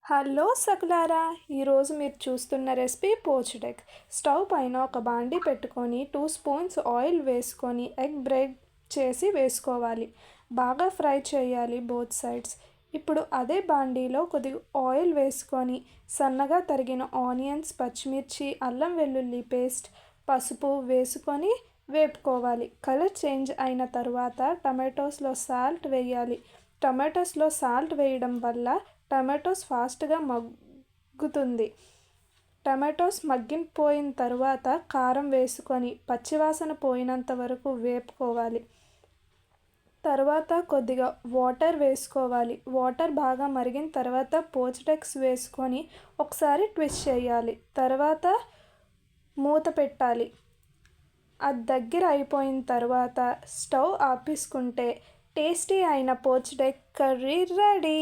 Hello సకులారా, ఈరోజు మీరు చూస్తున్న రెసిపీ పోచ్డ్ ఎగ్. స్టవ్ పైన ఒక బాండీ పెట్టుకొని 2 స్పూన్స్ ఆయిల్ వేసుకొని ఎగ్ బ్రేక్ చేసి వేసుకోవాలి. బాగా ఫ్రై చేయాలి బోత్ సైడ్స్. ఇప్పుడు అదే బాండీలో కొద్దిగా ఆయిల్ వేసుకొని సన్నగా తరిగిన ఆనియన్స్, పచ్చిమిర్చి, అల్లం వెల్లుల్లి పేస్ట్, పసుపు వేసుకొని వేపుకోవాలి. కలర్ చేంజ్ అయిన తర్వాత టమాటోస్లో సాల్ట్ వేయాలి. టమాటోస్లో సాల్ట్ వేయడం వల్ల టమాటోస్ ఫాస్ట్గా మగ్గుతుంది. టమాటోస్ మగ్గిపోయిన తర్వాత కారం వేసుకొని పచ్చివాసన పోయినంత వరకు వేపుకోవాలి. తర్వాత కొద్దిగా వాటర్ వేసుకోవాలి. వాటర్ బాగా మరిగిన తర్వాత పోచ్డ్ ఎగ్స్ వేసుకొని ఒకసారి ట్విస్ట్ చేయాలి. తర్వాత మూత పెట్టాలి. అది దగ్గర అయిపోయిన తర్వాత స్టవ్ ఆపేసుకుంటే టేస్టీ అయిన పోచ్డ్ ఎగ్ కర్రీ రెడీ.